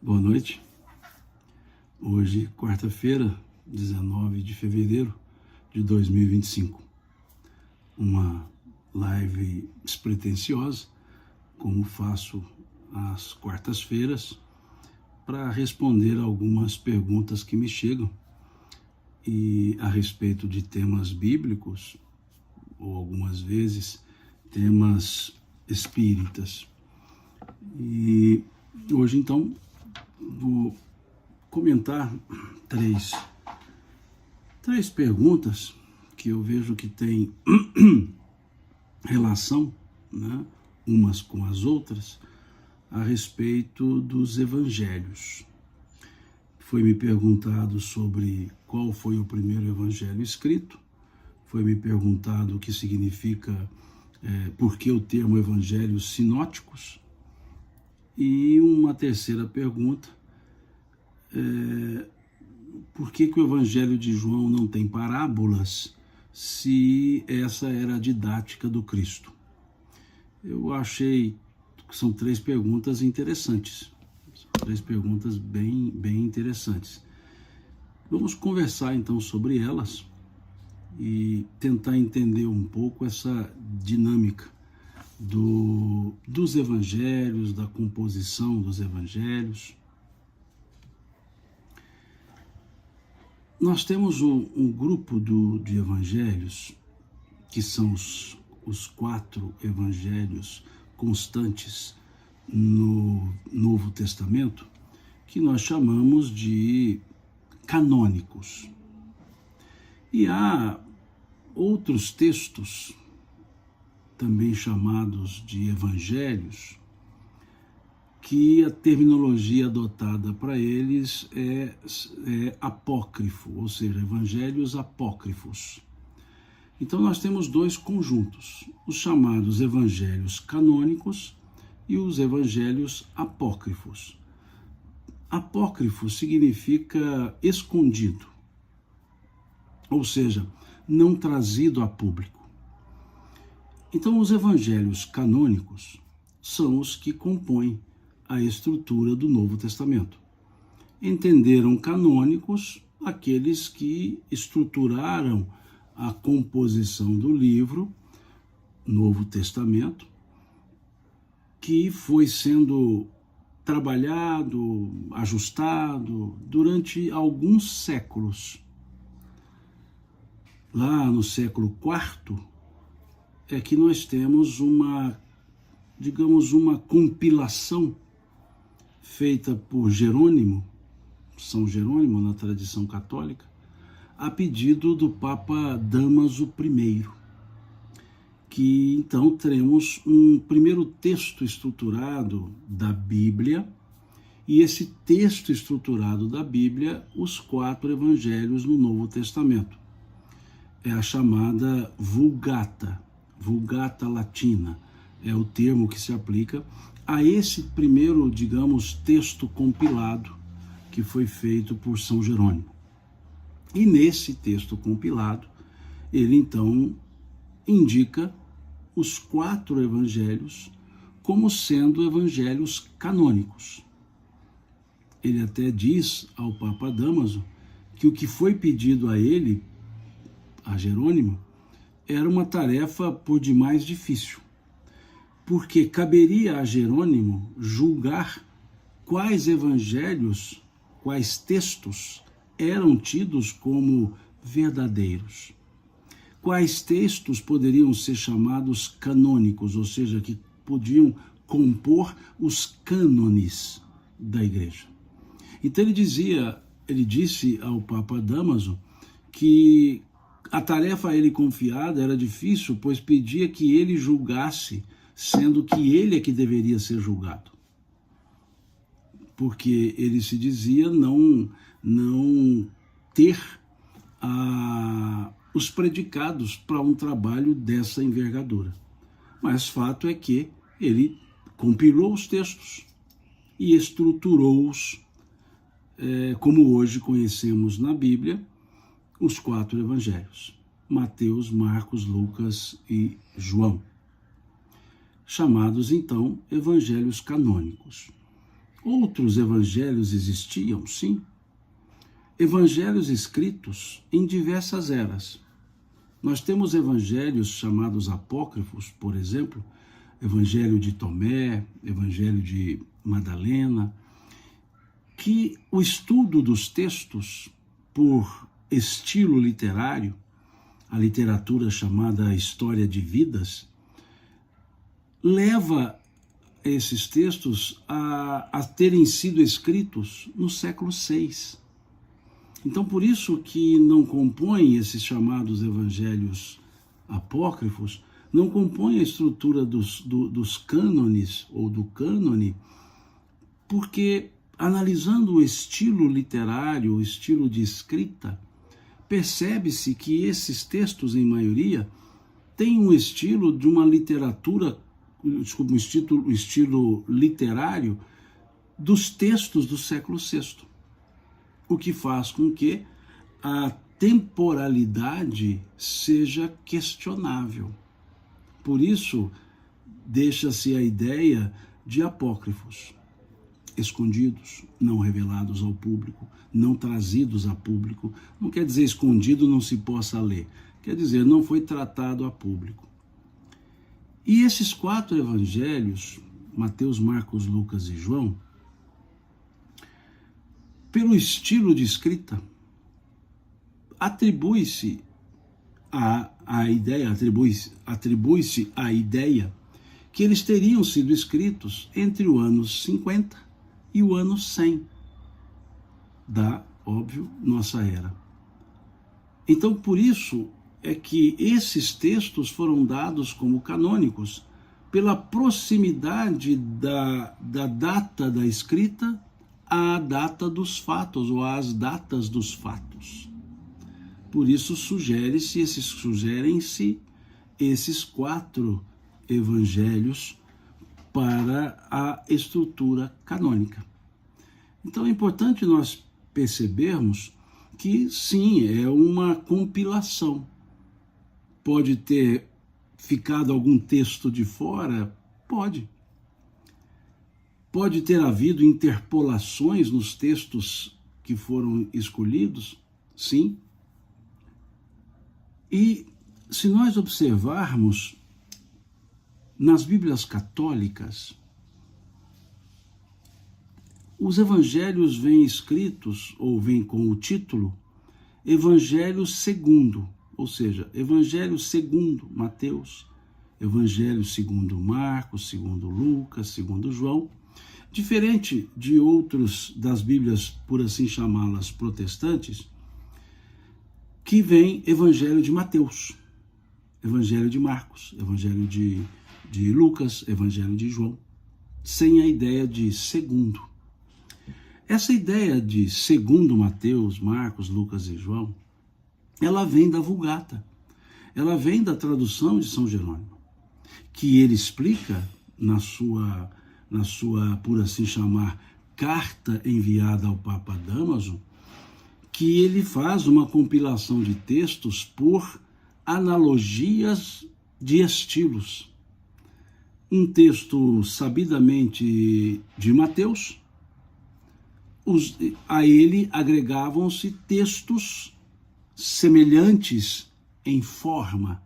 Boa noite. Hoje, quarta-feira, 19 de fevereiro de 2025. Uma live despretensiosa, como faço às quartas-feiras, para responder algumas perguntas que me chegam e a respeito de temas bíblicos, ou algumas vezes temas espíritas. E hoje, então, vou comentar três perguntas que eu vejo que têm relação, né, umas com as outras, a respeito dos evangelhos. Foi me perguntado sobre qual foi o primeiro evangelho escrito, foi me perguntado o que significa, por que o termo evangelhos sinóticos, e uma terceira pergunta, por que o Evangelho de João não tem parábolas, se essa era a didática do Cristo? Eu achei que são três perguntas interessantes, três perguntas bem interessantes. Vamos conversar então sobre elas e tentar entender um pouco essa dinâmica dos evangelhos, da composição dos evangelhos. Nós temos um grupo de evangelhos, que são os 4 evangelhos constantes no Novo Testamento, que nós chamamos de canônicos. E há outros textos, também chamados de evangelhos, que a terminologia adotada para eles é apócrifo, ou seja, evangelhos apócrifos. Então nós temos 2 conjuntos, os chamados evangelhos canônicos e os evangelhos apócrifos. Apócrifo significa escondido, ou seja, não trazido a público. Então os evangelhos canônicos são os que compõem a estrutura do Novo Testamento. Entenderam canônicos aqueles que estruturaram a composição do livro Novo Testamento, que foi sendo trabalhado, ajustado durante alguns séculos. Lá no século IV é que nós temos uma compilação feita por Jerônimo, São Jerônimo, na tradição católica, a pedido do Papa Dámaso I, que então teremos um primeiro texto estruturado da Bíblia, e esse texto estruturado da Bíblia, os 4 evangelhos no Novo Testamento. É a chamada Vulgata Latina, é o termo que se aplica a esse primeiro, texto compilado que foi feito por São Jerônimo. E nesse texto compilado, ele então indica os 4 evangelhos como sendo evangelhos canônicos. Ele até diz ao Papa Dámaso que o que foi pedido a ele, a Jerônimo, era uma tarefa por demais difícil, porque caberia a Jerônimo julgar quais evangelhos, quais textos eram tidos como verdadeiros, quais textos poderiam ser chamados canônicos, ou seja, que podiam compor os cânones da Igreja. Então ele disse ao Papa Dámaso que a tarefa a ele confiada era difícil, pois pedia que ele julgasse, sendo que ele é que deveria ser julgado. Porque ele se dizia não ter os predicados para um trabalho dessa envergadura. Mas fato é que ele compilou os textos e estruturou-os, como hoje conhecemos na Bíblia, os 4 evangelhos: Mateus, Marcos, Lucas e João, chamados então evangelhos canônicos. Outros evangelhos existiam, sim. Evangelhos escritos em diversas eras. Nós temos evangelhos chamados apócrifos, por exemplo, Evangelho de Tomé, Evangelho de Madalena, que o estudo dos textos por estilo literário, a literatura chamada História de Vidas, leva esses textos a terem sido escritos no século VI. Então, por isso que não compõem esses chamados evangelhos apócrifos, não compõem a estrutura dos cânones ou do cânone, porque analisando o estilo literário, o estilo de escrita, percebe-se que esses textos, em maioria, têm um estilo de uma literatura, desculpa, um estilo literário dos textos do século VI, o que faz com que a temporalidade seja questionável. Por isso, deixa-se a ideia de apócrifos, escondidos, não revelados ao público, não trazidos a público. Não quer dizer escondido não se possa ler, quer dizer não foi tratado a público. E esses 4 evangelhos, Mateus, Marcos, Lucas e João, pelo estilo de escrita, atribui-se a ideia que eles teriam sido escritos entre o ano 50 e o ano 100 da, óbvio, nossa era. Então, por isso é que esses textos foram dados como canônicos pela proximidade da data da escrita à data dos fatos, ou às datas dos fatos. Por isso sugerem-se esses 4 evangelhos para a estrutura canônica. Então é importante nós percebermos que sim, é uma compilação. Pode ter ficado algum texto de fora? Pode. Pode ter havido interpolações nos textos que foram escolhidos? Sim. E se nós observarmos nas Bíblias católicas, os evangelhos vêm escritos, ou vêm com o título, Evangelho segundo, ou seja, Evangelho segundo Mateus, Evangelho segundo Marcos, segundo Lucas, segundo João, diferente de outros das Bíblias, por assim chamá-las, protestantes, que vem Evangelho de Mateus, Evangelho de Marcos, Evangelho de Lucas, Evangelho de João, sem a ideia de segundo. Essa ideia de segundo Mateus, Marcos, Lucas e João, ela vem da Vulgata, ela vem da tradução de São Jerônimo, que ele explica na sua, por assim chamar, carta enviada ao Papa Dámaso, que ele faz uma compilação de textos por analogias de estilos. Um texto sabidamente de Mateus, a ele agregavam-se textos semelhantes em forma,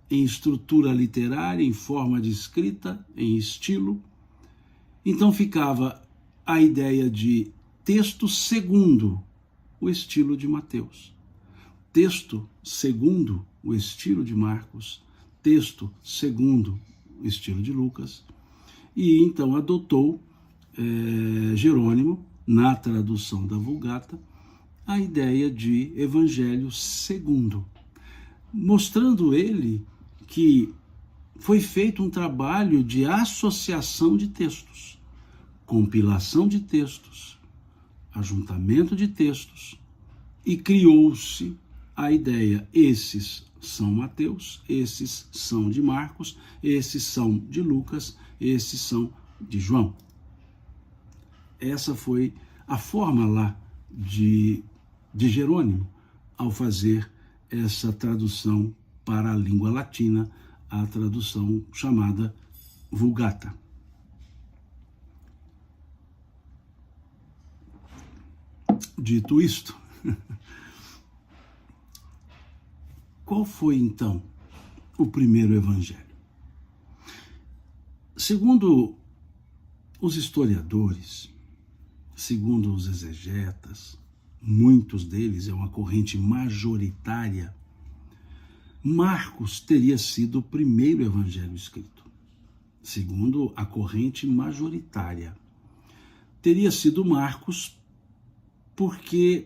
em estrutura literária, em forma de escrita, em estilo. Então ficava a ideia de texto segundo o estilo de Mateus, texto segundo o estilo de Marcos, texto segundo o estilo de Lucas, e então adotou Jerônimo, na tradução da Vulgata, a ideia de Evangelho segundo, mostrando ele que foi feito um trabalho de associação de textos, compilação de textos, ajuntamento de textos, e criou-se a ideia, esses são Mateus, esses são de Marcos, esses são de Lucas, esses são de João. Essa foi a forma lá de Jerônimo ao fazer essa tradução para a língua latina, a tradução chamada Vulgata. Dito isto, qual foi então o primeiro evangelho? Segundo os historiadores, segundo os exegetas, muitos deles é uma corrente majoritária, Marcos teria sido o primeiro evangelho escrito. Segundo a corrente majoritária, teria sido Marcos porque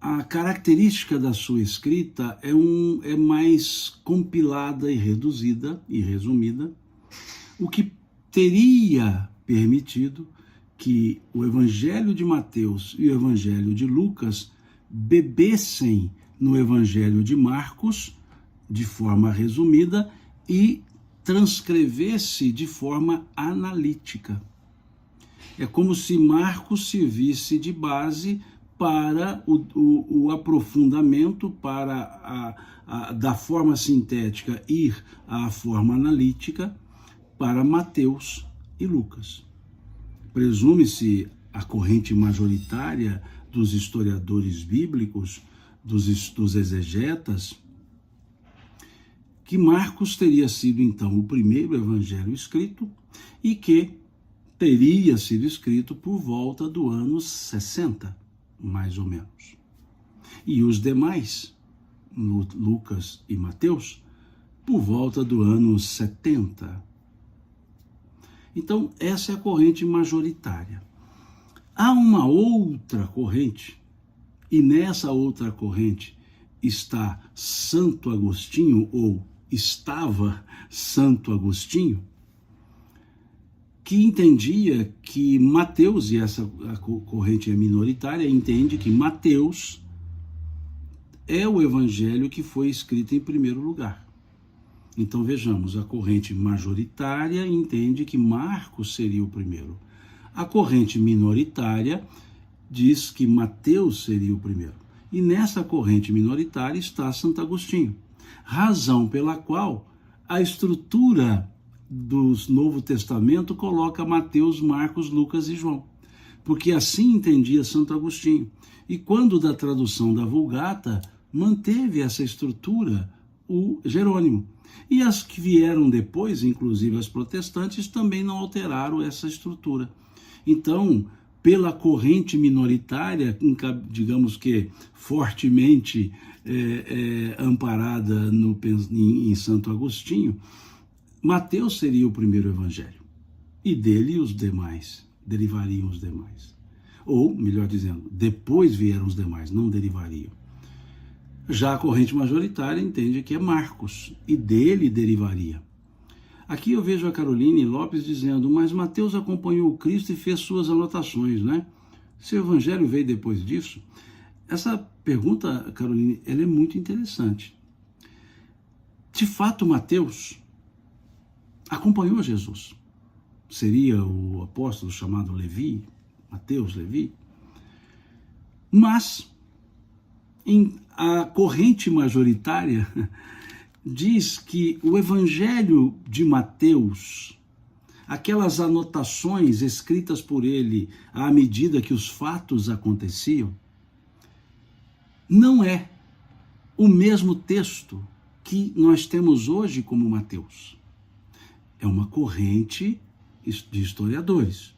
a característica da sua escrita é mais compilada e reduzida e resumida, o que teria permitido que o Evangelho de Mateus e o Evangelho de Lucas bebessem no Evangelho de Marcos de forma resumida e transcrevesse de forma analítica. É como se Marcos servisse de base para o aprofundamento, para da forma sintética ir à forma analítica, para Mateus e Lucas. Presume-se a corrente majoritária dos historiadores bíblicos, dos exegetas, que Marcos teria sido então o primeiro evangelho escrito e que teria sido escrito por volta do ano 60, mais ou menos. E os demais, Lucas e Mateus, por volta do ano 70. Então, essa é a corrente majoritária. Há uma outra corrente, e nessa outra corrente está Santo Agostinho, ou estava Santo Agostinho, que entendia que Mateus, e essa a corrente é minoritária, entende que Mateus é o evangelho que foi escrito em primeiro lugar. Então vejamos, a corrente majoritária entende que Marcos seria o primeiro. A corrente minoritária diz que Mateus seria o primeiro. E nessa corrente minoritária está Santo Agostinho, razão pela qual a estrutura do Novo Testamento coloca Mateus, Marcos, Lucas e João, porque assim entendia Santo Agostinho. E quando da tradução da Vulgata, manteve essa estrutura o Jerônimo. E as que vieram depois, inclusive as protestantes, também não alteraram essa estrutura. Então, pela corrente minoritária, digamos que fortemente amparada em Santo Agostinho, Mateus seria o primeiro evangelho, e dele os demais, derivariam os demais. Ou, melhor dizendo, depois vieram os demais, não derivariam. Já a corrente majoritária entende que é Marcos, e dele derivaria. Aqui eu vejo a Caroline Lopes dizendo, mas Mateus acompanhou o Cristo e fez suas anotações, né? Se o evangelho veio depois disso? Essa pergunta, Caroline, ela é muito interessante. De fato, Mateus acompanhou Jesus. Seria o apóstolo chamado Levi, Mateus Levi. Mas a corrente majoritária diz que o evangelho de Mateus, aquelas anotações escritas por ele à medida que os fatos aconteciam, não é o mesmo texto que nós temos hoje como Mateus. É uma corrente de historiadores.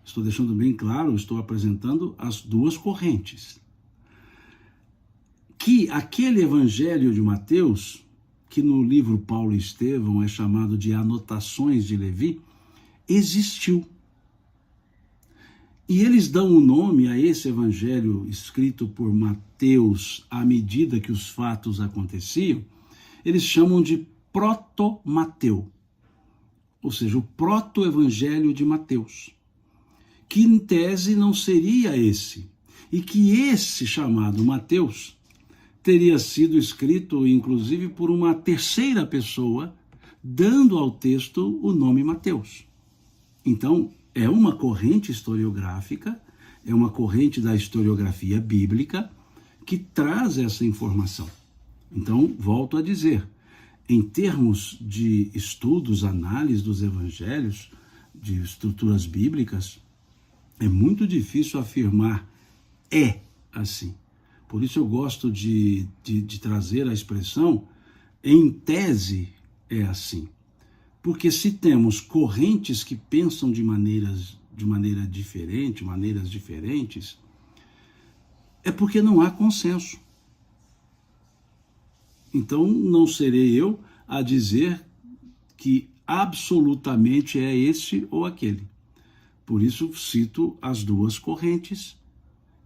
Estou deixando bem claro, estou apresentando as duas correntes. Que aquele evangelho de Mateus, que no livro Paulo e Estevão é chamado de Anotações de Levi, existiu. E eles dão o nome a esse evangelho escrito por Mateus à medida que os fatos aconteciam, eles chamam de proto-Mateu, ou seja, o proto-evangelho de Mateus, que em tese não seria esse, e que esse chamado Mateus teria sido escrito, inclusive, por uma terceira pessoa, dando ao texto o nome Mateus. Então, é uma corrente historiográfica, é uma corrente da historiografia bíblica que traz essa informação. Então, volto a dizer, em termos de estudos, análise dos evangelhos, de estruturas bíblicas, É muito difícil afirmar é assim. Por isso eu gosto de trazer a expressão em tese é assim. Porque se temos correntes que pensam de maneira diferente, maneiras diferentes, é porque não há consenso. Então não serei eu a dizer que absolutamente é esse ou aquele. Por isso cito as duas correntes.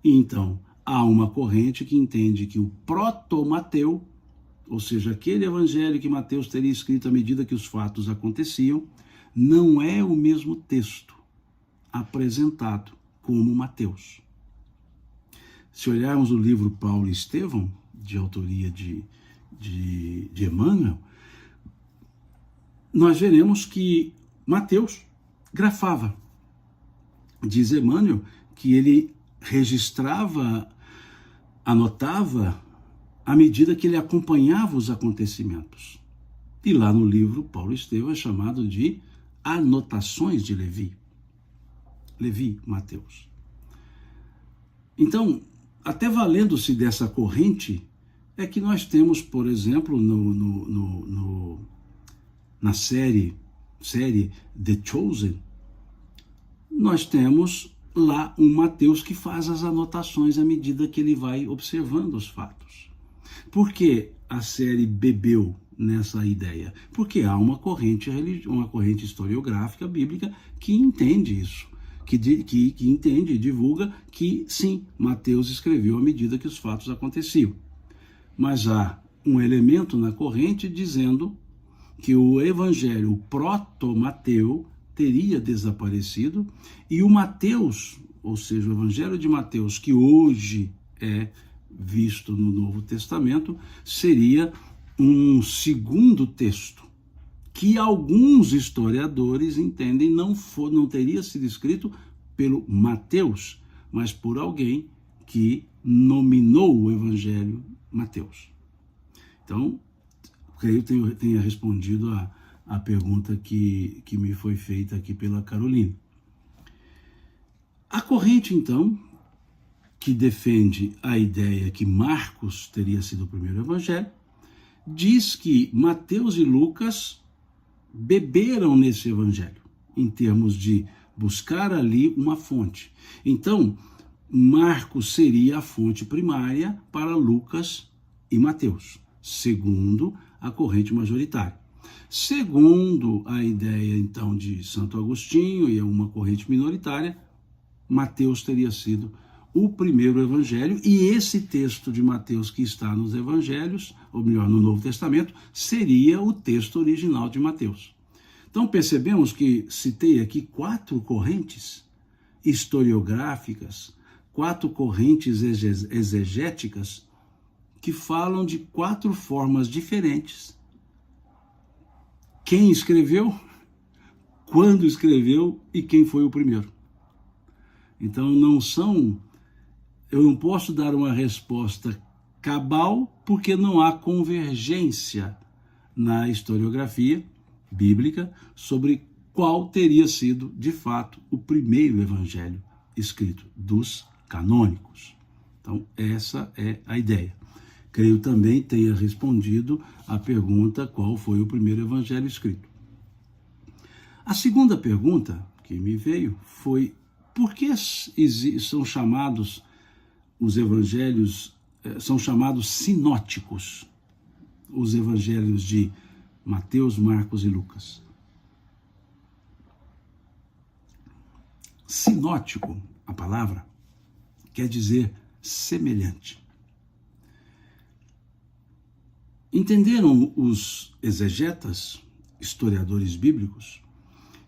E então há uma corrente que entende que o proto-Mateu, ou seja, aquele evangelho que Mateus teria escrito à medida que os fatos aconteciam, não é o mesmo texto apresentado como Mateus. Se olharmos o livro Paulo e Estevão, de autoria de Emmanuel, nós veremos que Mateus grafava. Diz Emmanuel que ele registrava, anotava à medida que ele acompanhava os acontecimentos. E lá no livro Paulo e Estevão é chamado de Anotações de Levi. Levi Mateus. Então, até valendo-se dessa corrente, é que nós temos, por exemplo, na série The Chosen, nós temos lá um Mateus que faz as anotações à medida que ele vai observando os fatos. Por que a série bebeu nessa ideia? Porque há uma corrente historiográfica bíblica que entende isso, que entende e divulga que sim, Mateus escreveu à medida que os fatos aconteciam. Mas há um elemento na corrente dizendo que o evangelho, o proto-Mateu, teria desaparecido e o Mateus, ou seja, o evangelho de Mateus, que hoje é visto no Novo Testamento, seria um segundo texto que alguns historiadores entendem não teria sido escrito pelo Mateus, mas por alguém que nominou o evangelho Mateus. Então, creio que tenha respondido a pergunta que me foi feita aqui pela Carolina. A corrente, então, que defende a ideia que Marcos teria sido o primeiro evangelho, diz que Mateus e Lucas beberam nesse evangelho, em termos de buscar ali uma fonte. Então, Marcos seria a fonte primária para Lucas e Mateus, segundo a corrente majoritária. Segundo a ideia, então, de Santo Agostinho e uma corrente minoritária, Mateus teria sido o primeiro evangelho, e esse texto de Mateus que está nos evangelhos, ou melhor, no Novo Testamento, seria o texto original de Mateus. Então percebemos que citei aqui 4 correntes historiográficas, 4 correntes exegéticas, que falam de 4 formas diferentes. Quem escreveu, quando escreveu e quem foi o primeiro. Então eu não posso dar uma resposta cabal porque não há convergência na historiografia bíblica sobre qual teria sido, de fato, o primeiro evangelho escrito dos canônicos. Então, essa é a ideia. Creio também tenha respondido a pergunta qual foi o primeiro evangelho escrito. A segunda pergunta que me veio foi por que são chamados os evangelhos, são chamados sinóticos, os evangelhos de Mateus, Marcos e Lucas. Sinótico, a palavra, quer dizer semelhante. Entenderam os exegetas, historiadores bíblicos,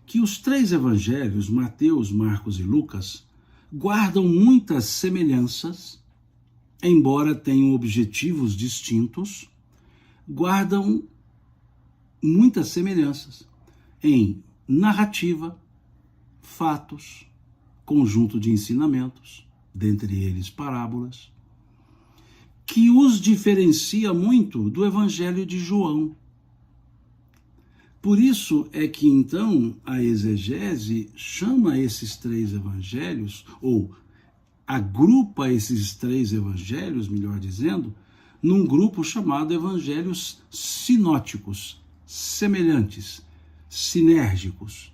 que os 3 evangelhos, Mateus, Marcos e Lucas, guardam muitas semelhanças, embora tenham objetivos distintos, guardam muitas semelhanças em narrativa, fatos, conjunto de ensinamentos, dentre eles parábolas, que os diferencia muito do Evangelho de João. Por isso é que então a exegese chama esses três evangelhos, ou agrupa esses três evangelhos, melhor dizendo, num grupo chamado evangelhos sinóticos, semelhantes, sinérgicos.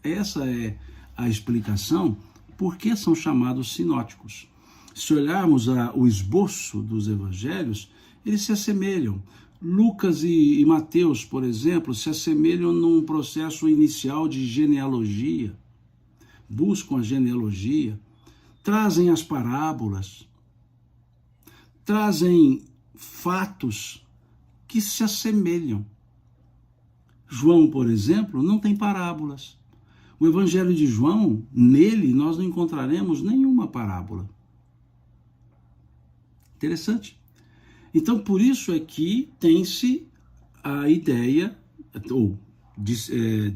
Essa é a explicação por que são chamados sinóticos. Se olharmos o esboço dos evangelhos, eles se assemelham. Lucas e Mateus, por exemplo, se assemelham num processo inicial de genealogia, buscam a genealogia, trazem as parábolas, trazem fatos que se assemelham. João, por exemplo, não tem parábolas. O Evangelho de João, nele, nós não encontraremos nenhuma parábola. Interessante. Então, por isso é que tem-se a ideia, ou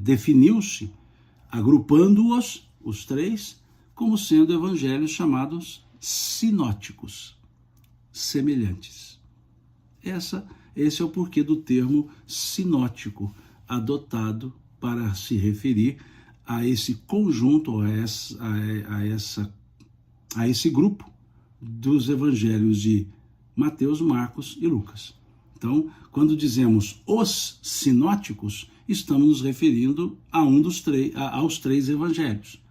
definiu-se, agrupando-os, os três, como sendo evangelhos chamados sinóticos, semelhantes. Esse é o porquê do termo sinótico, adotado para se referir a esse conjunto, a esse grupo dos evangelhos de Mateus, Marcos e Lucas. Então, quando dizemos os sinóticos, estamos nos referindo a aos três evangelhos.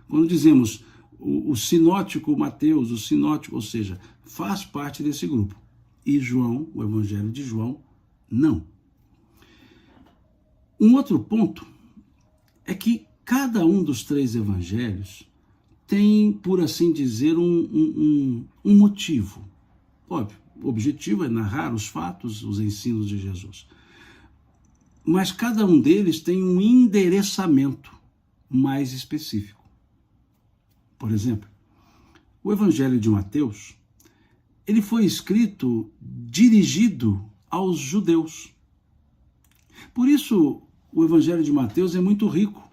Quando dizemos o sinótico Mateus, o sinótico, ou seja, faz parte desse grupo. E João, o evangelho de João, não. Um outro ponto é que cada um dos três evangelhos tem, por assim dizer, um motivo. Óbvio, o objetivo é narrar os fatos, os ensinos de Jesus. Mas cada um deles tem um endereçamento mais específico. Por exemplo, o Evangelho de Mateus, ele foi escrito dirigido aos judeus. Por isso, o Evangelho de Mateus é muito rico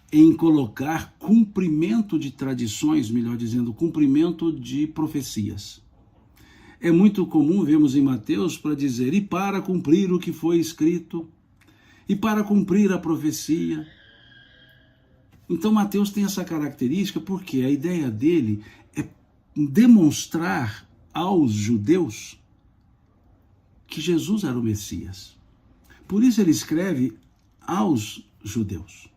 em colocar cumprimento de tradições, melhor dizendo, cumprimento de profecias. É muito comum vermos em Mateus para dizer, e para cumprir o que foi escrito, e para cumprir a profecia. Então Mateus tem essa característica porque a ideia dele é demonstrar aos judeus que Jesus era o Messias. Por isso ele escreve aos judeus.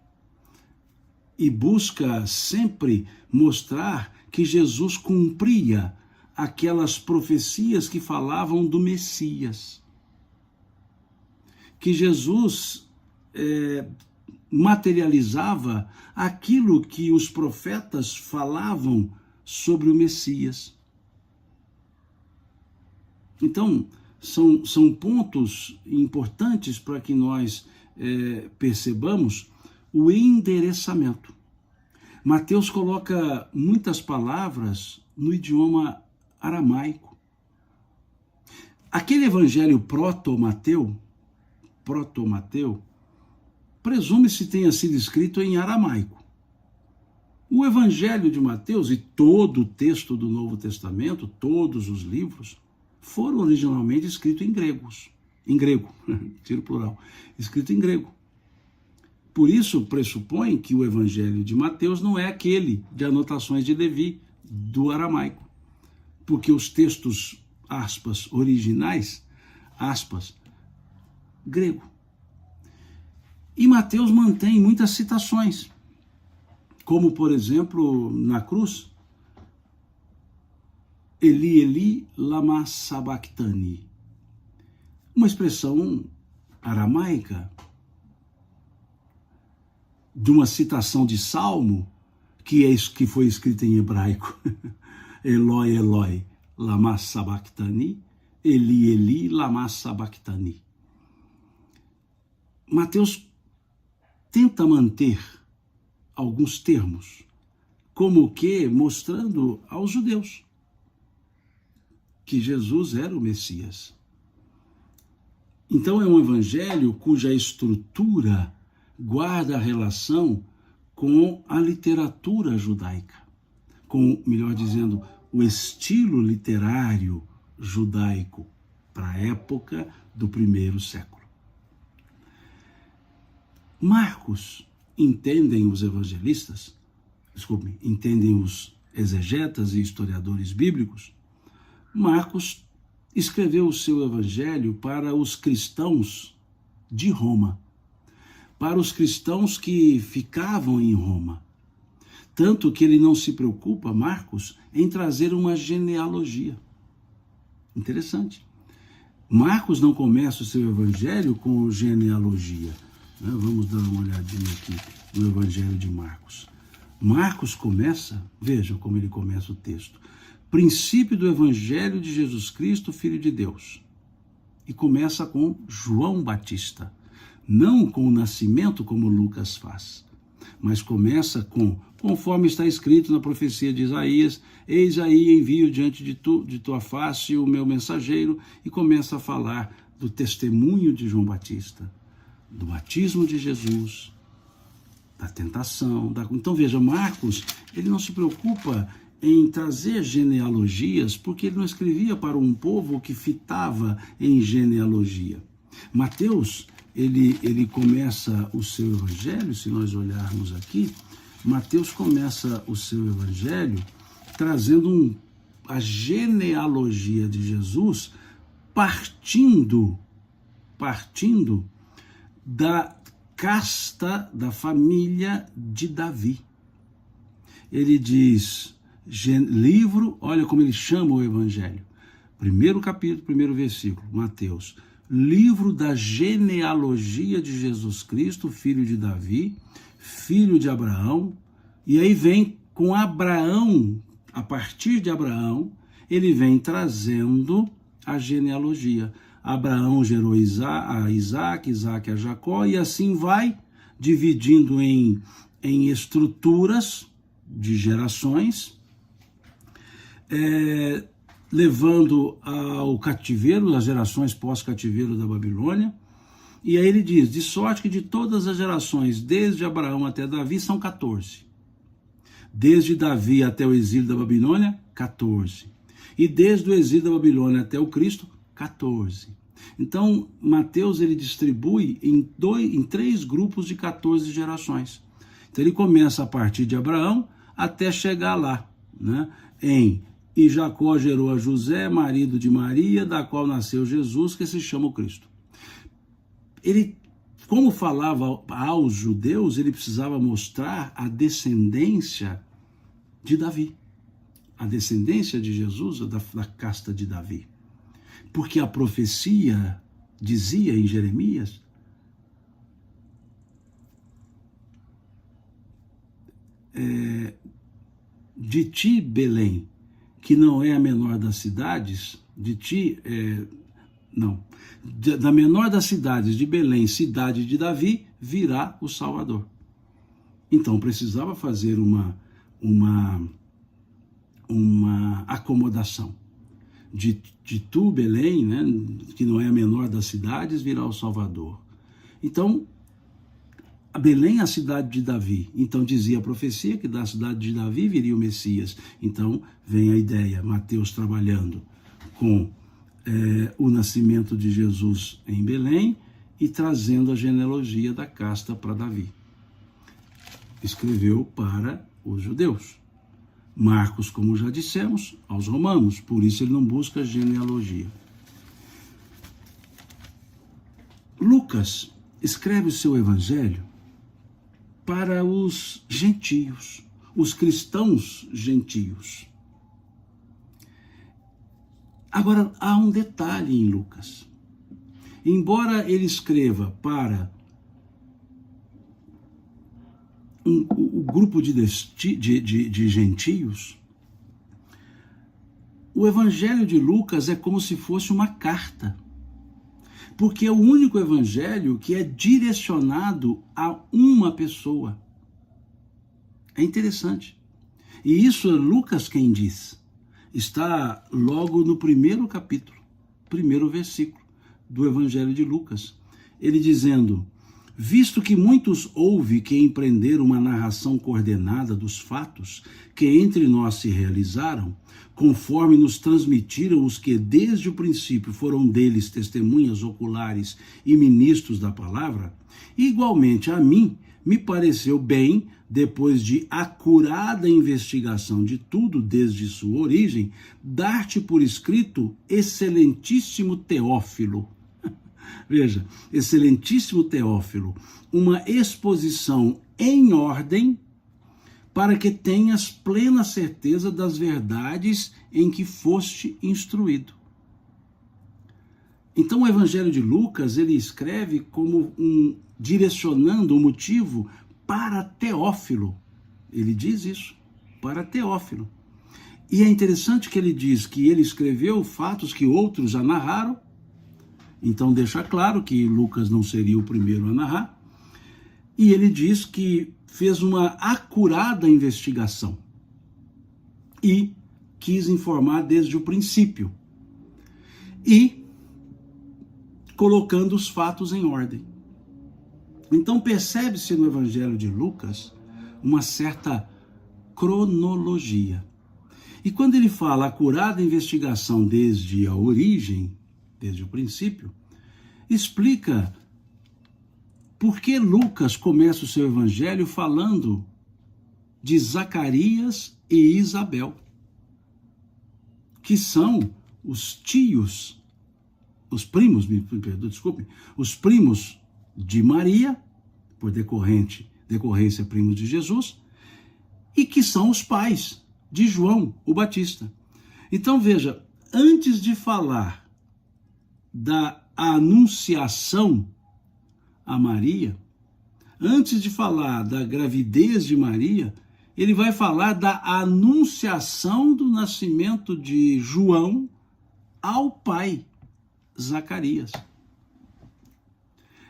E busca sempre mostrar que Jesus cumpria aquelas profecias que falavam do Messias. Que Jesus materializava aquilo que os profetas falavam sobre o Messias. Então, são pontos importantes para que nós percebamos o endereçamento. Mateus coloca muitas palavras no idioma aramaico. Aquele evangelho proto-Mateu, presume-se tenha sido escrito em aramaico. O evangelho de Mateus e todo o texto do Novo Testamento, todos os livros, foram originalmente escritos em grego, tiro plural, escrito em grego. Por isso, pressupõe que o evangelho de Mateus não é aquele de anotações de Levi, do aramaico. Porque os textos, aspas, originais, aspas, grego. E Mateus mantém muitas citações, como, por exemplo, na cruz, Eli, Eli, lama sabachthani. Uma expressão aramaica de uma citação de Salmo que foi escrita em hebraico. Eloi, Eloi, lama sabachthani, Eli, Eli, lama sabachthani. Mateus tenta manter alguns termos, como que mostrando aos judeus que Jesus era o Messias. Então é um evangelho cuja estrutura guarda relação com a literatura judaica, com, melhor dizendo, o estilo literário judaico para a época do primeiro século. Marcos, entendem os evangelistas, entendem os exegetas e historiadores bíblicos, Marcos escreveu o seu evangelho para os cristãos de Roma, para os cristãos que ficavam em Roma. Tanto que ele não se preocupa, Marcos, em trazer uma genealogia. Interessante. Marcos não começa o seu evangelho com genealogia. Vamos dar uma olhadinha aqui no evangelho de Marcos. Marcos começa, vejam como ele começa o texto. Princípio do evangelho de Jesus Cristo, Filho de Deus. E começa com João Batista. Não com o nascimento como Lucas faz, mas começa com, conforme está escrito na profecia de Isaías, eis aí envio diante de tua face o meu mensageiro, e começa a falar do testemunho de João Batista, do batismo de Jesus, da tentação. Então veja, Marcos, ele não se preocupa em trazer genealogias, porque ele não escrevia para um povo que fitava em genealogia. Mateus, ele começa o seu evangelho, se nós olharmos aqui, Mateus começa o seu evangelho trazendo a genealogia de Jesus, partindo da casta da família de Davi. Ele diz, livro, olha como ele chama o evangelho, primeiro capítulo, primeiro versículo, Mateus, livro da genealogia de Jesus Cristo, filho de Davi, filho de Abraão, e aí vem com Abraão, a partir de Abraão, ele vem trazendo a genealogia. Abraão gerou a Isaac, Isaac a Jacó, e assim vai dividindo em estruturas de gerações, levando ao cativeiro, as gerações pós-cativeiro da Babilônia. E aí ele diz, de sorte que de todas as gerações, desde Abraão até Davi, são 14. Desde Davi até o exílio da Babilônia, 14. E desde o exílio da Babilônia até o Cristo, 14. Então, Mateus, ele distribui em 3 grupos de 14 gerações. Então ele começa a partir de Abraão até chegar lá, né? E Jacó gerou a José, marido de Maria, da qual nasceu Jesus, que se chama o Cristo. Ele, como falava aos judeus, ele precisava mostrar a descendência de Davi, a descendência de Jesus, da casta de Davi. Porque a profecia dizia em Jeremias, de ti, Belém, que não é a menor das cidades, da menor das cidades de Belém, cidade de Davi, virá o Salvador. Então precisava fazer uma acomodação. De tu, Belém, né, que não é a menor das cidades, virá o Salvador. Então, a Belém é a cidade de Davi. Então dizia a profecia que da cidade de Davi viria o Messias. Então vem a ideia, Mateus trabalhando com o nascimento de Jesus em Belém e trazendo a genealogia da casta para Davi. Escreveu para os judeus. Marcos, como já dissemos, aos romanos, por isso ele não busca genealogia. Lucas escreve o seu evangelho para os gentios, os cristãos gentios. Agora, há um detalhe em Lucas. Embora ele escreva para o grupo de gentios, o evangelho de Lucas é como se fosse uma carta, porque é o único evangelho que é direcionado a uma pessoa. É interessante. E isso é Lucas quem diz. Está logo no primeiro capítulo, primeiro versículo do evangelho de Lucas. Ele dizendo, Visto que muitos houve que empreenderam uma narração coordenada dos fatos que entre nós se realizaram, conforme nos transmitiram os que desde o princípio foram deles testemunhas oculares e ministros da palavra, igualmente a mim me pareceu bem, depois de acurada investigação de tudo desde sua origem, dar-te por escrito, excelentíssimo Teófilo. Veja, excelentíssimo Teófilo, uma exposição em ordem para que tenhas plena certeza das verdades em que foste instruído. Então o Evangelho de Lucas, ele escreve como direcionando o motivo para Teófilo. Ele diz isso, para Teófilo. E é interessante que ele diz que ele escreveu fatos que outros já narraram. Então deixa claro que Lucas não seria o primeiro a narrar. E ele diz que fez uma acurada investigação e quis informar desde o princípio. E colocando os fatos em ordem. Então percebe-se no Evangelho de Lucas uma certa cronologia. E quando ele fala acurada investigação desde a origem, desde o princípio, explica por que Lucas começa o seu evangelho falando de Zacarias e Isabel, que são os tios, os primos, os primos de Maria, por decorrência primos de Jesus, e que são os pais de João, o Batista. Então veja, antes de falar da anunciação a Maria, antes de falar da gravidez de Maria, ele vai falar da anunciação do nascimento de João ao pai, Zacarias.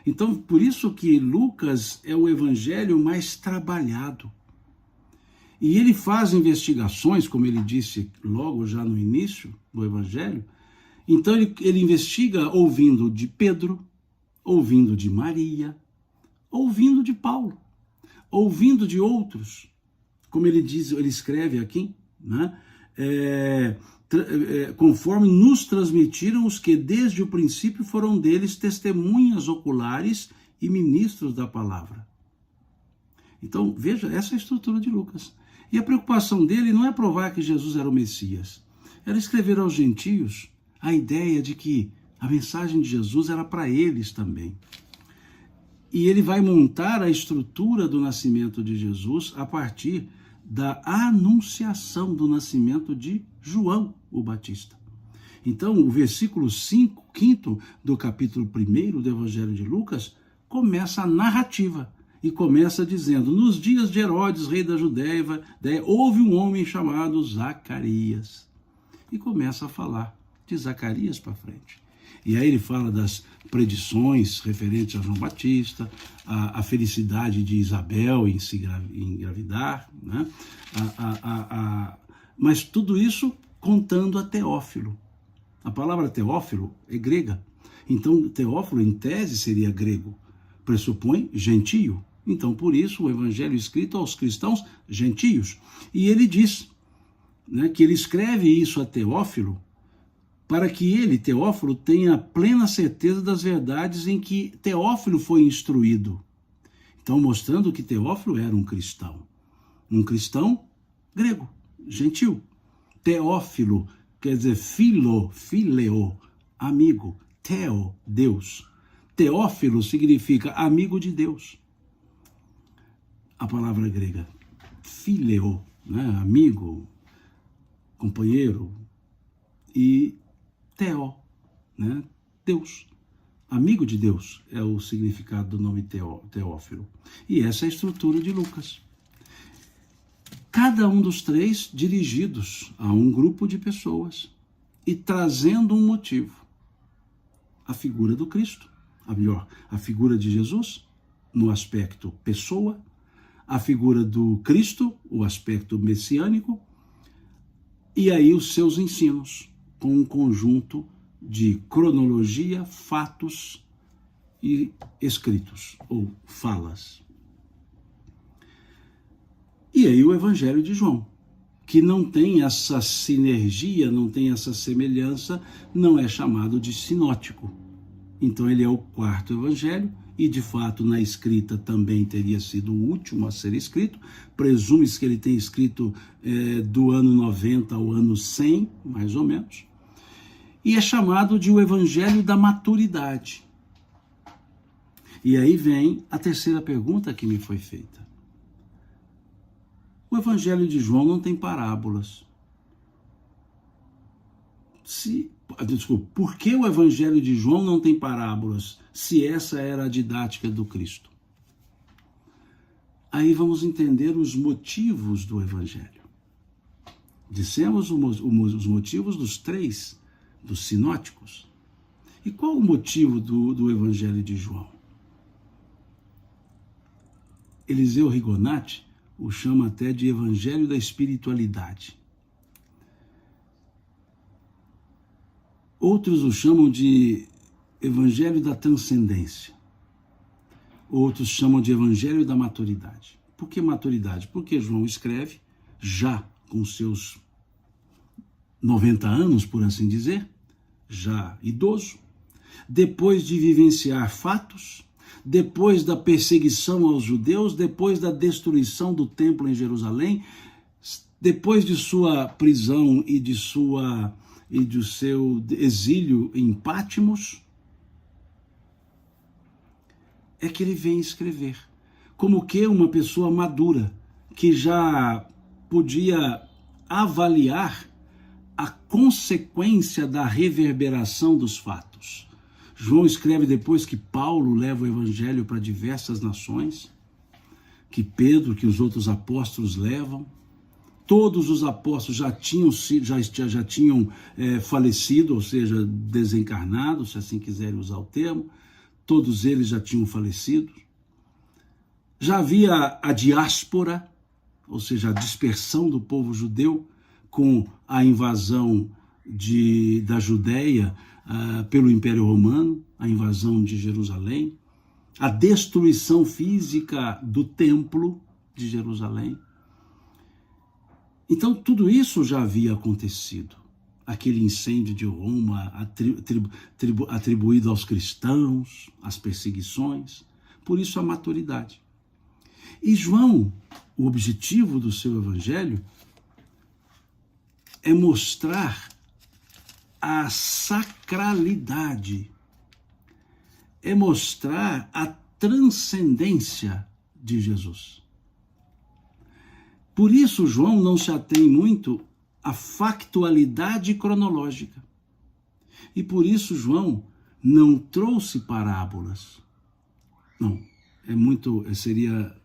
Então, por isso que Lucas é o evangelho mais trabalhado. E ele faz investigações, como ele disse logo já no início do evangelho. Então ele investiga ouvindo de Pedro, ouvindo de Maria, ouvindo de Paulo, ouvindo de outros. Como ele diz, ele escreve aqui, né? Conforme nos transmitiram os que desde o princípio foram deles testemunhas oculares e ministros da palavra. Então, veja, essa é a estrutura de Lucas. E a preocupação dele não é provar que Jesus era o Messias, era escrever aos gentios a ideia de que a mensagem de Jesus era para eles também. E ele vai montar a estrutura do nascimento de Jesus a partir da anunciação do nascimento de João, o Batista. Então, o versículo 5 do capítulo 1 do Evangelho de Lucas começa a narrativa e começa dizendo: nos dias de Herodes, rei da Judéia, houve um homem chamado Zacarias. E começa a falar de Zacarias para frente. E aí ele fala das predições referentes a João Batista, a felicidade de Isabel em se engravidar, né? Mas tudo isso contando a Teófilo. A palavra Teófilo é grega. Então, Teófilo, em tese, seria grego. Pressupõe gentio. Então, por isso, o evangelho escrito aos cristãos gentios. E ele diz, né, que ele escreve isso a Teófilo para que ele, Teófilo, tenha plena certeza das verdades em que Teófilo foi instruído. Então, mostrando que Teófilo era um cristão grego, gentil. Teófilo quer dizer fileo, amigo, theo, Deus. Teófilo significa amigo de Deus. A palavra grega, fileo, né? Amigo, companheiro, e Theo, né? Deus. Amigo de Deus é o significado do nome Teófilo. E essa é a estrutura de Lucas. Cada um dos três dirigidos a um grupo de pessoas e trazendo um motivo. A figura do Cristo, a figura de Jesus, no aspecto pessoa, a figura do Cristo, o aspecto messiânico, e aí os seus ensinos, com um conjunto de cronologia, fatos e escritos, ou falas. E aí o Evangelho de João, que não tem essa sinergia, não tem essa semelhança, não é chamado de sinótico. Então ele é o quarto evangelho, e de fato na escrita também teria sido o último a ser escrito. Presume-se que ele tenha escrito do ano 90 ao ano 100, mais ou menos. E é chamado de o evangelho da maturidade. E aí vem a terceira pergunta que me foi feita. O Evangelho de João não tem parábolas. Por que o Evangelho de João não tem parábolas, se essa era a didática do Cristo? Aí vamos entender os motivos do Evangelho. Dissemos os motivos dos sinóticos. E qual o motivo do Evangelho de João? Eliseu Rigonati o chama até de Evangelho da Espiritualidade. Outros o chamam de Evangelho da Transcendência. Outros chamam de Evangelho da Maturidade. Por que maturidade? Porque João escreve, já com seus 90 anos, por assim dizer, já idoso, depois de vivenciar fatos, depois da perseguição aos judeus, depois da destruição do templo em Jerusalém, depois de sua prisão e de seu exílio em Pátimos, é que ele vem escrever. Como que uma pessoa madura, que já podia avaliar a consequência da reverberação dos fatos. João escreve depois que Paulo leva o evangelho para diversas nações, que Pedro, que os outros apóstolos levam. Todos os apóstolos já tinham falecido, ou seja, desencarnado, se assim quiserem usar o termo. Todos eles já tinham falecido. Já havia a diáspora, ou seja, a dispersão do povo judeu com a invasão da Judéia pelo Império Romano, a invasão de Jerusalém, a destruição física do templo de Jerusalém. Então, tudo isso já havia acontecido. Aquele incêndio de Roma atribuído aos cristãos, as perseguições, por isso a maturidade. E João, o objetivo do seu evangelho é mostrar a sacralidade, é mostrar a transcendência de Jesus. Por isso, João não se atém muito à factualidade cronológica. E por isso, João não trouxe parábolas. Não, seria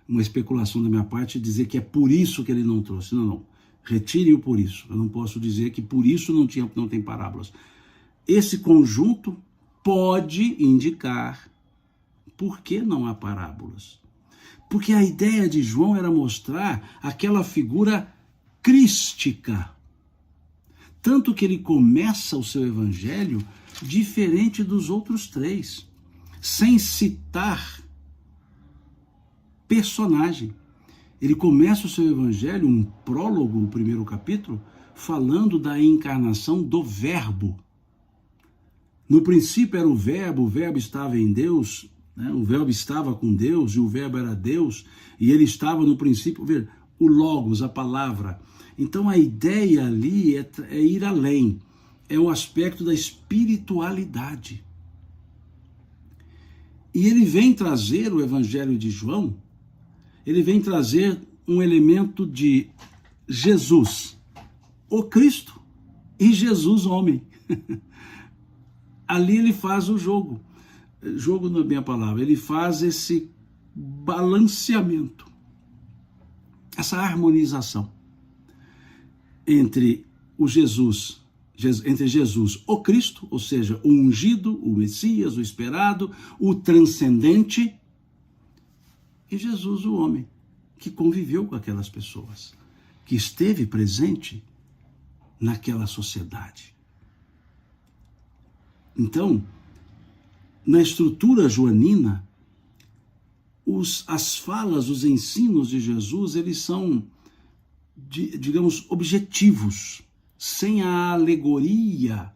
uma especulação da minha parte dizer que é por isso que ele não trouxe. Não. Retire o por isso. Eu não posso dizer que por isso não tem parábolas. Esse conjunto pode indicar por que não há parábolas. Porque a ideia de João era mostrar aquela figura crística. Tanto que ele começa o seu evangelho diferente dos outros três, sem citar personagem. Ele começa o seu evangelho, um prólogo, o primeiro capítulo, falando da encarnação do Verbo. No princípio era o Verbo estava em Deus, né? O Verbo estava com Deus e o Verbo era Deus, e ele estava no princípio, o Logos, a palavra. Então a ideia ali é ir além, é o aspecto da espiritualidade. E ele vem trazer o evangelho de João, ele vem trazer um elemento de Jesus, o Cristo, e Jesus, homem. Ali ele faz o jogo. Jogo não é bem a palavra. Ele faz esse balanceamento, essa harmonização entre Jesus, o Cristo, ou seja, o ungido, o Messias, o esperado, o transcendente, e Jesus, o homem, que conviveu com aquelas pessoas, que esteve presente naquela sociedade. Então, na estrutura joanina, as falas, os ensinos de Jesus, eles são, digamos, objetivos, sem a alegoria,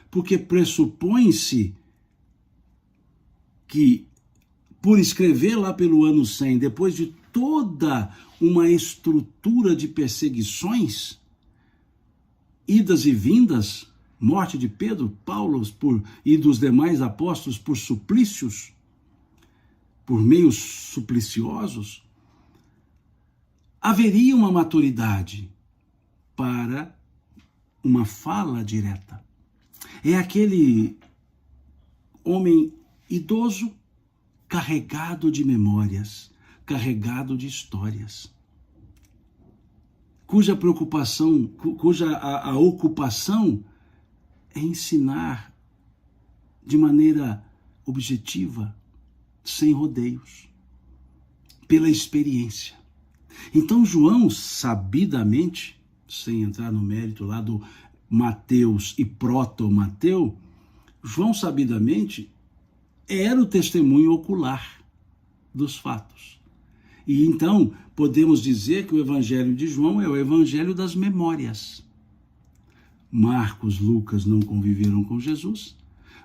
porque pressupõe-se que, por escrever lá pelo ano 100, depois de toda uma estrutura de perseguições, idas e vindas, morte de Pedro, Paulo e dos demais apóstolos por suplícios, por meios supliciosos, haveria uma maturidade para uma fala direta. É aquele homem idoso carregado de memórias, carregado de histórias, cuja preocupação, a ocupação é ensinar de maneira objetiva, sem rodeios, pela experiência. Então João, sabidamente, sem entrar no mérito lá do Mateus e proto-Mateu, João sabidamente era o testemunho ocular dos fatos. E então podemos dizer que o evangelho de João é o evangelho das memórias. Marcos, Lucas não conviveram com Jesus.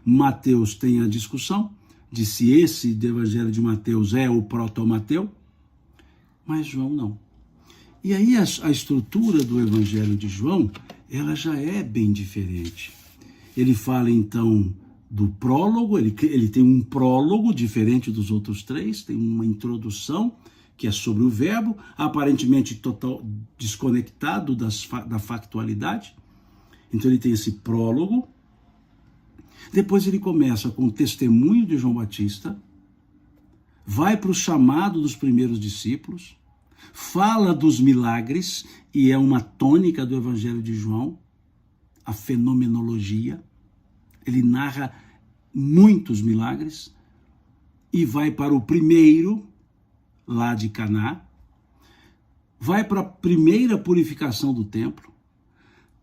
Mateus tem a discussão de se esse do evangelho de Mateus é o proto-Mateu, mas João não. E aí a estrutura do evangelho de João, ela já é bem diferente. Ele fala então do prólogo, ele tem um prólogo diferente dos outros três, tem uma introdução que é sobre o verbo, aparentemente total desconectado da factualidade. Então ele tem esse prólogo. Depois ele começa com o testemunho de João Batista, vai para o chamado dos primeiros discípulos, fala dos milagres, e é uma tônica do Evangelho de João, a fenomenologia. Ele narra muitos milagres e vai para o primeiro, lá de Caná, vai para a primeira purificação do templo,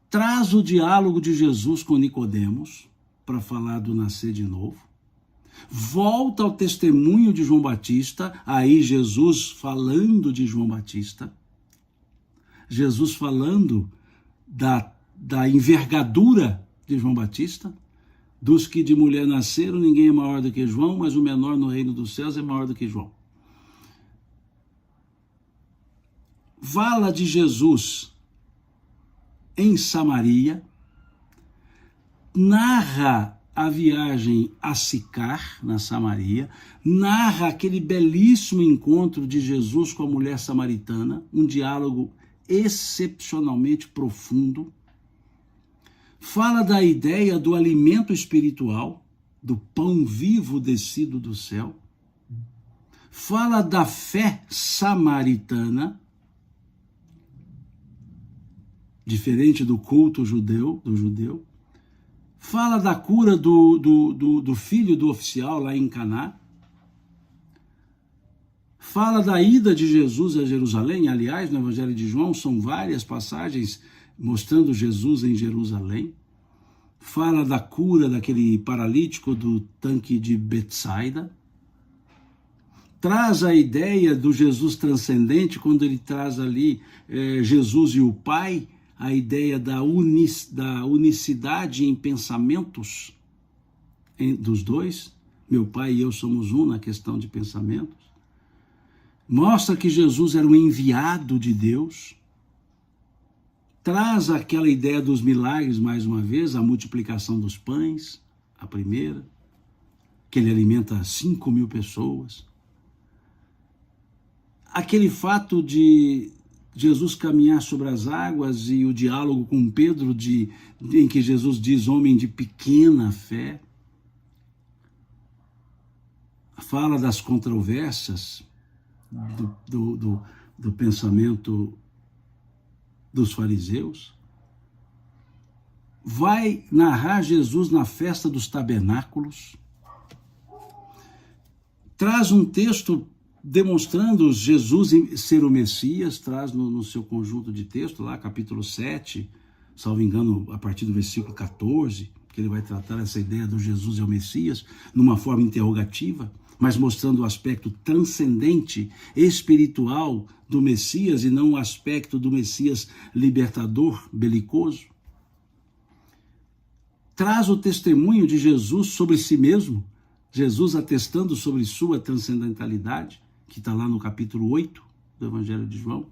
traz o diálogo de Jesus com Nicodemos, para falar do nascer de novo, volta ao testemunho de João Batista, aí Jesus falando de João Batista, Jesus falando da envergadura de João Batista, dos que de mulher nasceram, ninguém é maior do que João, mas o menor no reino dos céus é maior do que João. Fala de Jesus em Samaria, narra a viagem a Sicar, na Samaria, narra aquele belíssimo encontro de Jesus com a mulher samaritana, um diálogo excepcionalmente profundo. Fala da ideia do alimento espiritual, do pão vivo descido do céu. Fala da fé samaritana, diferente do culto judeu, Fala da cura do filho do oficial lá em Caná. Fala da ida de Jesus a Jerusalém. Aliás, no Evangelho de João são várias passagens mostrando Jesus em Jerusalém. Fala da cura daquele paralítico do tanque de Betsaida. Traz a ideia do Jesus transcendente, quando ele traz ali Jesus e o Pai, a ideia da unicidade em pensamentos dos dois. Meu Pai e eu somos um na questão de pensamentos. Mostra que Jesus era o enviado de Deus. Traz aquela ideia dos milagres, mais uma vez, a multiplicação dos pães, a primeira, que ele alimenta 5.000 pessoas. Aquele fato de Jesus caminhar sobre as águas e o diálogo com Pedro, em que Jesus diz homem de pequena fé. Fala das controvérsias do pensamento dos fariseus. Vai narrar Jesus na festa dos tabernáculos. Traz um texto demonstrando Jesus ser o Messias, traz no seu conjunto de texto, lá capítulo 7, salvo engano, a partir do versículo 14, que ele vai tratar essa ideia do Jesus é o Messias, numa forma interrogativa, mas mostrando o aspecto transcendente, espiritual do Messias e não o aspecto do Messias libertador, belicoso. Traz o testemunho de Jesus sobre si mesmo, Jesus atestando sobre sua transcendentalidade, que está lá no capítulo 8 do Evangelho de João.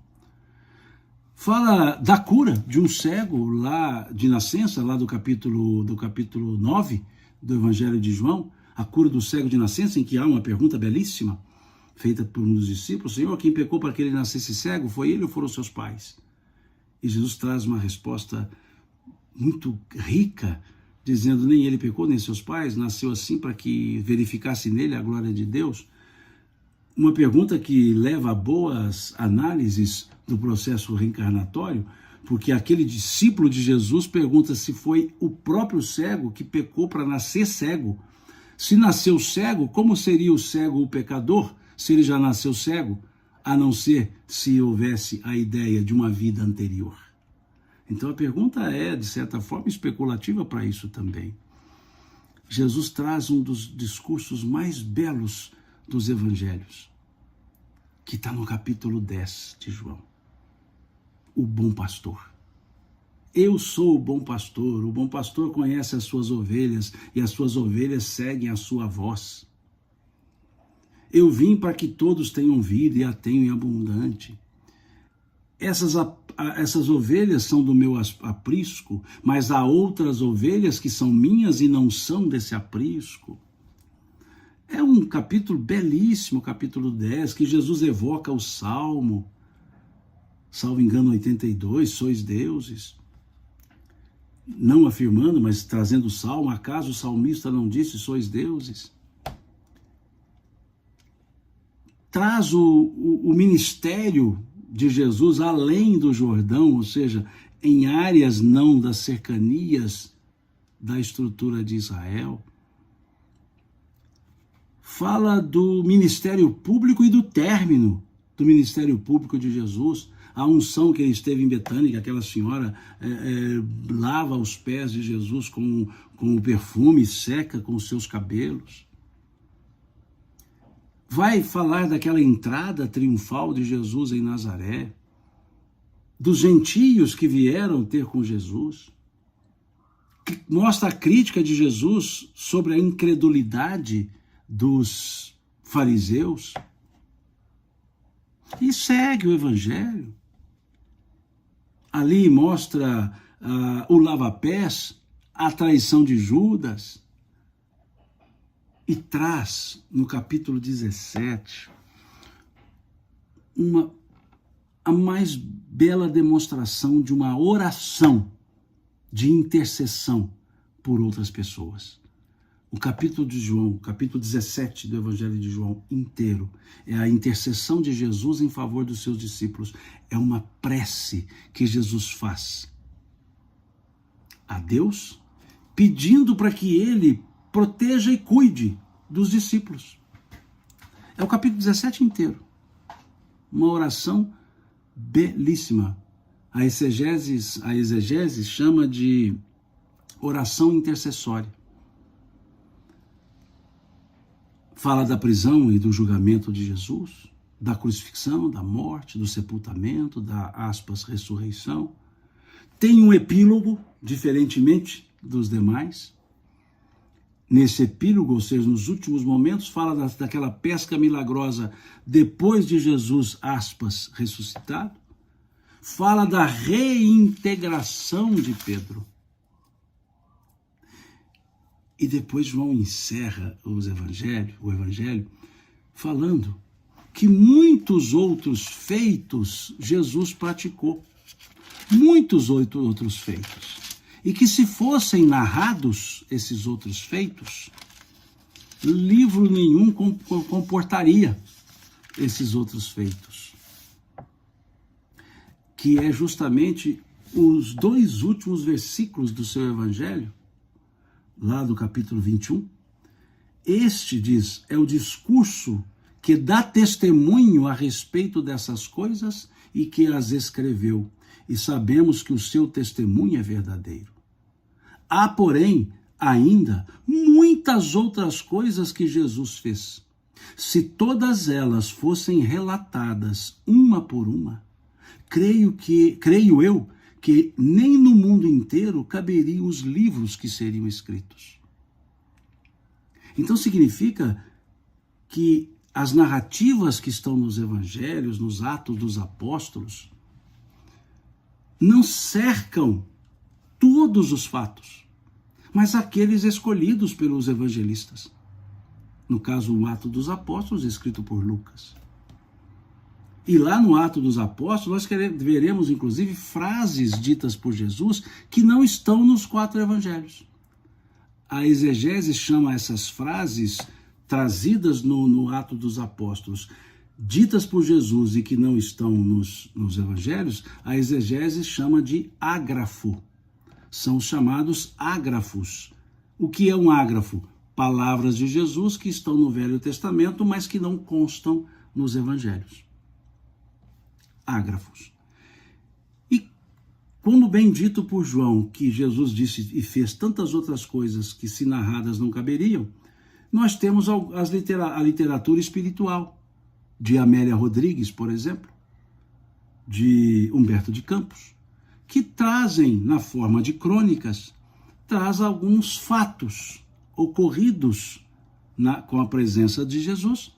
Fala da cura de um cego lá de nascença, lá do capítulo 9 do Evangelho de João, a cura do cego de nascença, em que há uma pergunta belíssima, feita por um dos discípulos: Senhor, quem pecou para que ele nascesse cego? Foi ele ou foram seus pais? E Jesus traz uma resposta muito rica, dizendo: nem ele pecou, nem seus pais, nasceu assim para que verificasse nele a glória de Deus. Uma pergunta que leva a boas análises do processo reencarnatório, porque aquele discípulo de Jesus pergunta se foi o próprio cego que pecou para nascer cego. Se nasceu cego, como seria o cego o pecador, se ele já nasceu cego, a não ser se houvesse a ideia de uma vida anterior? Então a pergunta é, de certa forma, especulativa para isso também. Jesus traz um dos discursos mais belos dos evangelhos, que está no capítulo 10 de João. O bom pastor. Eu sou o bom pastor conhece as suas ovelhas e as suas ovelhas seguem a sua voz. Eu vim para que todos tenham vida e a tenham em abundante. Essas ovelhas são do meu aprisco, mas há outras ovelhas que são minhas e não são desse aprisco. É um capítulo belíssimo, capítulo 10, que Jesus evoca o Salmo, salvo engano 82, sois deuses. Não afirmando, mas trazendo o Salmo: acaso o salmista não disse sois deuses? Traz o ministério de Jesus além do Jordão, ou seja, em áreas não das cercanias da estrutura de Israel. Fala do ministério público e do término do ministério público de Jesus. A unção que ele esteve em Betânia, que aquela senhora lava os pés de Jesus com o perfume e seca com os seus cabelos. Vai falar daquela entrada triunfal de Jesus em Nazaré, dos gentios que vieram ter com Jesus. Mostra a crítica de Jesus sobre a incredulidade dos fariseus. E segue o evangelho. Ali mostra o lava-pés, a traição de Judas, e traz no capítulo 17 a mais bela demonstração de uma oração de intercessão por outras pessoas. O capítulo de João, capítulo 17 do Evangelho de João inteiro, é a intercessão de Jesus em favor dos seus discípulos. É uma prece que Jesus faz a Deus, pedindo para que ele proteja e cuide dos discípulos. É o capítulo 17 inteiro. Uma oração belíssima. A exegese chama de oração intercessória. Fala da prisão e do julgamento de Jesus, da crucifixão, da morte, do sepultamento, da, aspas, ressurreição. Tem um epílogo, diferentemente dos demais. Nesse epílogo, ou seja, nos últimos momentos, fala daquela pesca milagrosa depois de Jesus, aspas, ressuscitado. Fala da reintegração de Pedro. E depois João encerra o evangelho, falando que muitos outros feitos Jesus praticou. Muitos outros feitos. E que se fossem narrados esses outros feitos, livro nenhum comportaria esses outros feitos. Que é justamente os 2 últimos versículos do seu evangelho, lá do capítulo 21, este, diz, é o discurso que dá testemunho a respeito dessas coisas e que as escreveu, e sabemos que o seu testemunho é verdadeiro. Há, porém, ainda muitas outras coisas que Jesus fez. Se todas elas fossem relatadas uma por uma, creio eu que nem no mundo inteiro caberiam os livros que seriam escritos. Então significa que as narrativas que estão nos evangelhos, nos Atos dos Apóstolos, não cercam todos os fatos, mas aqueles escolhidos pelos evangelistas. No caso, o Ato dos Apóstolos, escrito por Lucas. E lá no Ato dos Apóstolos, nós veremos, inclusive, frases ditas por Jesus que não estão nos 4 evangelhos. A exegese chama essas frases trazidas no Ato dos Apóstolos, ditas por Jesus e que não estão nos evangelhos, a exegese chama de ágrafo. São chamados ágrafos. O que é um ágrafo? Palavras de Jesus que estão no Velho Testamento, mas que não constam nos evangelhos. Ágrafos. E como bem dito por João, que Jesus disse e fez tantas outras coisas que, se narradas, não caberiam, nós temos a literatura espiritual, de Amélia Rodrigues, por exemplo, de Humberto de Campos, que trazem, na forma de crônicas, traz alguns fatos ocorridos com a presença de Jesus,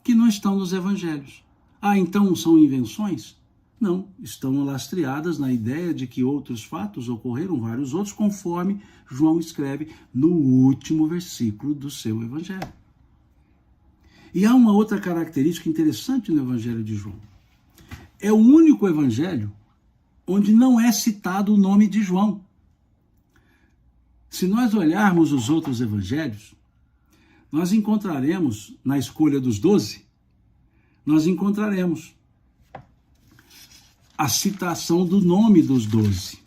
que não estão nos evangelhos. Ah, então são invenções? Não, estão lastreadas na ideia de que outros fatos ocorreram, vários outros, conforme João escreve no último versículo do seu evangelho. E há uma outra característica interessante no evangelho de João. É o único evangelho onde não é citado o nome de João. Se nós olharmos os outros evangelhos, nós encontraremos, na escolha dos 12, nós encontraremos a citação do nome dos 12.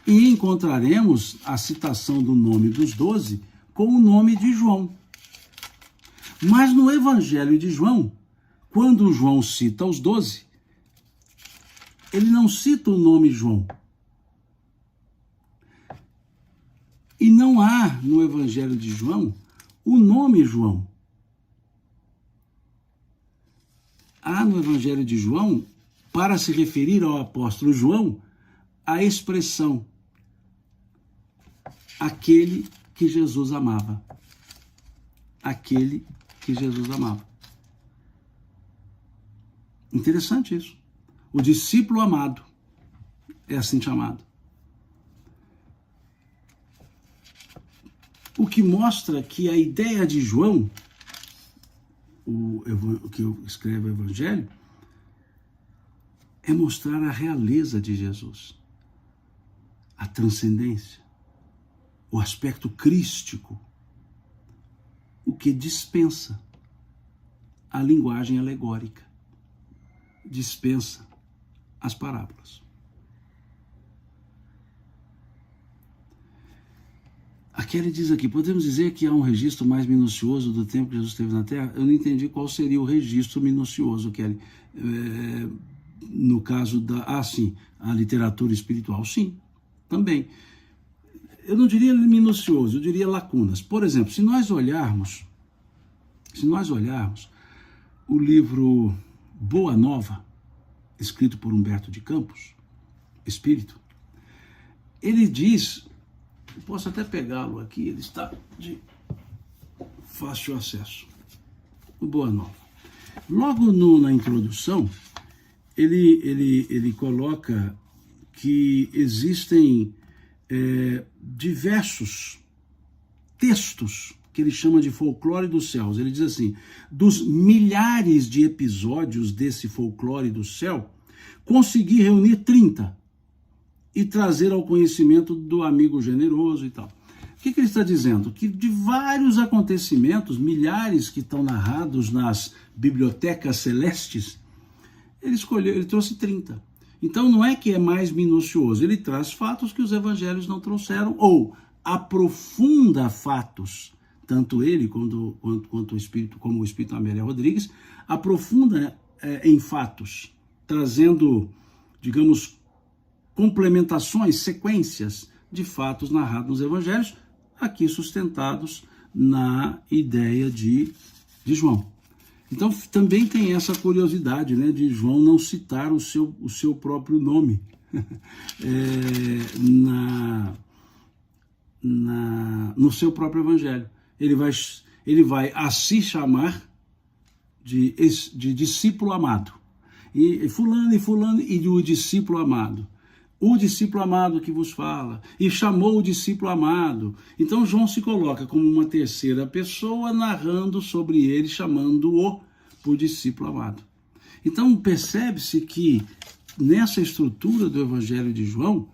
E encontraremos a citação do nome dos 12 com o nome de João. Mas no Evangelho de João, quando João cita os 12, ele não cita o nome João. E não há no Evangelho de João o nome João. Há no Evangelho de João, para se referir ao apóstolo João, a expressão aquele que Jesus amava. Aquele que Jesus amava. Interessante isso. O discípulo amado é assim chamado. O que mostra que a ideia de João, o que escreve o Evangelho, é mostrar a realeza de Jesus, a transcendência, o aspecto crístico, o que dispensa a linguagem alegórica, dispensa as parábolas. A Kelly diz aqui, podemos dizer que há um registro mais minucioso do tempo que Jesus esteve na Terra? Eu não entendi qual seria o registro minucioso, Kelly. No caso a literatura espiritual, sim, também. Eu não diria minucioso, eu diria lacunas. Por exemplo, se nós olharmos o livro Boa Nova, escrito por Humberto de Campos, Espírito, ele diz, eu posso até pegá-lo aqui, ele está de fácil acesso, o Boa Nova. Logo na introdução, ele coloca que existem diversos textos que ele chama de folclore dos céus. Ele diz assim, dos milhares de episódios desse folclore do céu, consegui reunir 30 e trazer ao conhecimento do amigo generoso e tal. O que ele está dizendo? Que de vários acontecimentos, milhares que estão narrados nas bibliotecas celestes, ele trouxe 30. Então não é que é mais minucioso, ele traz fatos que os evangelhos não trouxeram, ou aprofunda fatos, tanto ele quanto o Espírito, como o Espírito Amélia Rodrigues, aprofunda em fatos, trazendo, digamos, complementações, sequências de fatos narrados nos evangelhos, aqui sustentados na ideia de João. Então também tem essa curiosidade, né, de João não citar o seu próprio nome no seu próprio evangelho. Ele vai a se chamar de discípulo amado. E fulano, e o discípulo amado. O discípulo amado que vos fala, e chamou o discípulo amado. Então João se coloca como uma terceira pessoa, narrando sobre ele, chamando-o por discípulo amado. Então percebe-se que nessa estrutura do Evangelho de João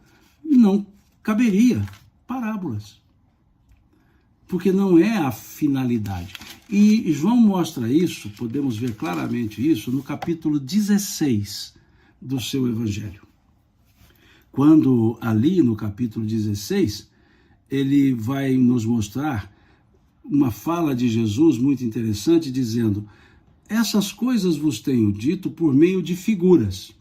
não caberia parábolas, porque não é a finalidade. E João mostra isso, podemos ver claramente isso, no capítulo 16 do seu Evangelho. Quando ali no capítulo 16, ele vai nos mostrar uma fala de Jesus muito interessante, dizendo: essas coisas vos tenho dito por meio de figuras.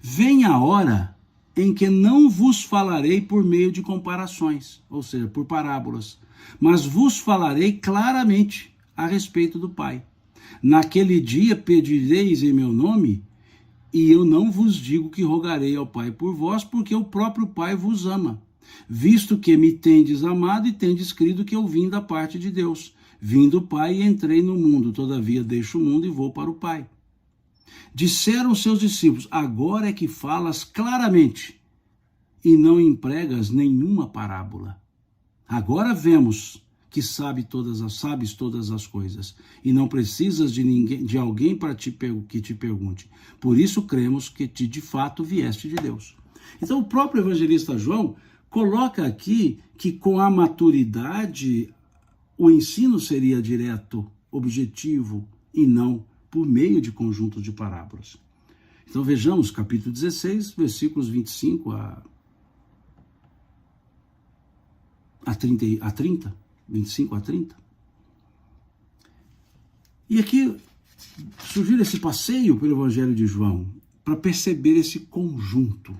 Vem a hora em que não vos falarei por meio de comparações, ou seja, por parábolas, mas vos falarei claramente a respeito do Pai. Naquele dia pedireis em meu nome, e eu não vos digo que rogarei ao Pai por vós, porque o próprio Pai vos ama, visto que me tendes amado e tendes crido que eu vim da parte de Deus. Vim do Pai e entrei no mundo, todavia deixo o mundo e vou para o Pai. Disseram seus discípulos: agora é que falas claramente e não empregas nenhuma parábola. Agora vemos que sabes todas as coisas e não precisas de alguém para que te pergunte. Por isso cremos que de fato vieste de Deus. Então o próprio evangelista João coloca aqui que com a maturidade o ensino seria direto, objetivo e não por meio de conjuntos de parábolas. Então vejamos capítulo 16, versículos 25 a 30, 25 a 30. E aqui sugiro esse passeio pelo Evangelho de João para perceber esse conjunto,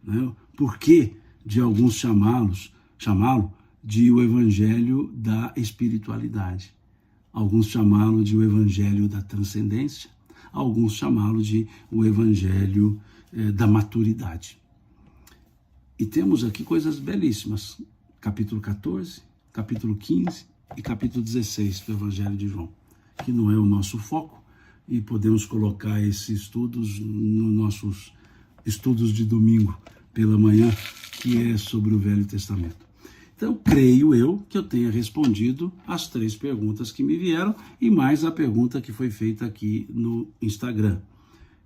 né? Por que de alguns chamá-lo de o Evangelho da espiritualidade, alguns chamá-lo de o Evangelho da transcendência, alguns chamá-lo de o Evangelho da maturidade. E temos aqui coisas belíssimas, capítulo 14, capítulo 15 e capítulo 16 do Evangelho de João, que não é o nosso foco, e podemos colocar esses estudos nos nossos estudos de domingo pela manhã, que é sobre o Velho Testamento. Então, creio eu que eu tenha respondido as 3 perguntas que me vieram e mais a pergunta que foi feita aqui no Instagram.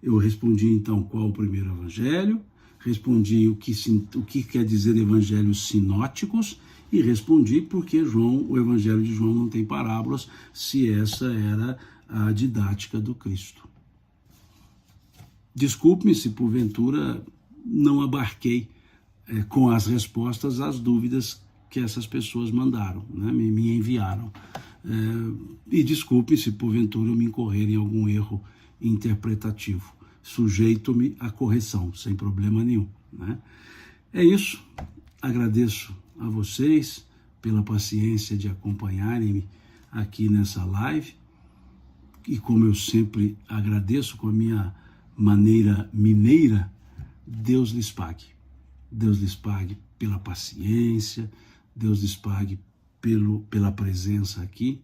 Eu respondi, então, qual o primeiro evangelho, respondi o que quer dizer evangelhos sinóticos e respondi por que o Evangelho de João não tem parábolas, se essa era a didática do Cristo. Desculpe-me se porventura não abarquei com as respostas as dúvidas que essas pessoas mandaram, né, me enviaram. E desculpe se porventura eu me incorrer em algum erro interpretativo. Sujeito-me à correção, sem problema nenhum, né? É isso. Agradeço a vocês pela paciência de acompanharem-me aqui nessa live. E como eu sempre agradeço com a minha maneira mineira, Deus lhes pague. Deus lhes pague pela paciência, Deus lhes pague pela presença aqui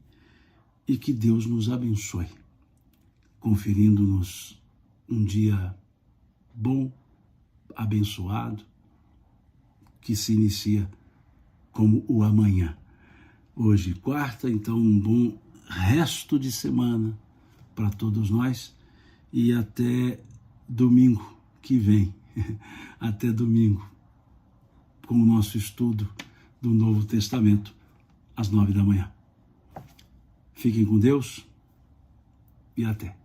e que Deus nos abençoe, conferindo-nos um dia bom, abençoado, que se inicia como o amanhã. Hoje, quarta, então um bom resto de semana para todos nós e até domingo que vem, até domingo, com o nosso estudo do Novo Testamento, às 9 da manhã. Fiquem com Deus e até.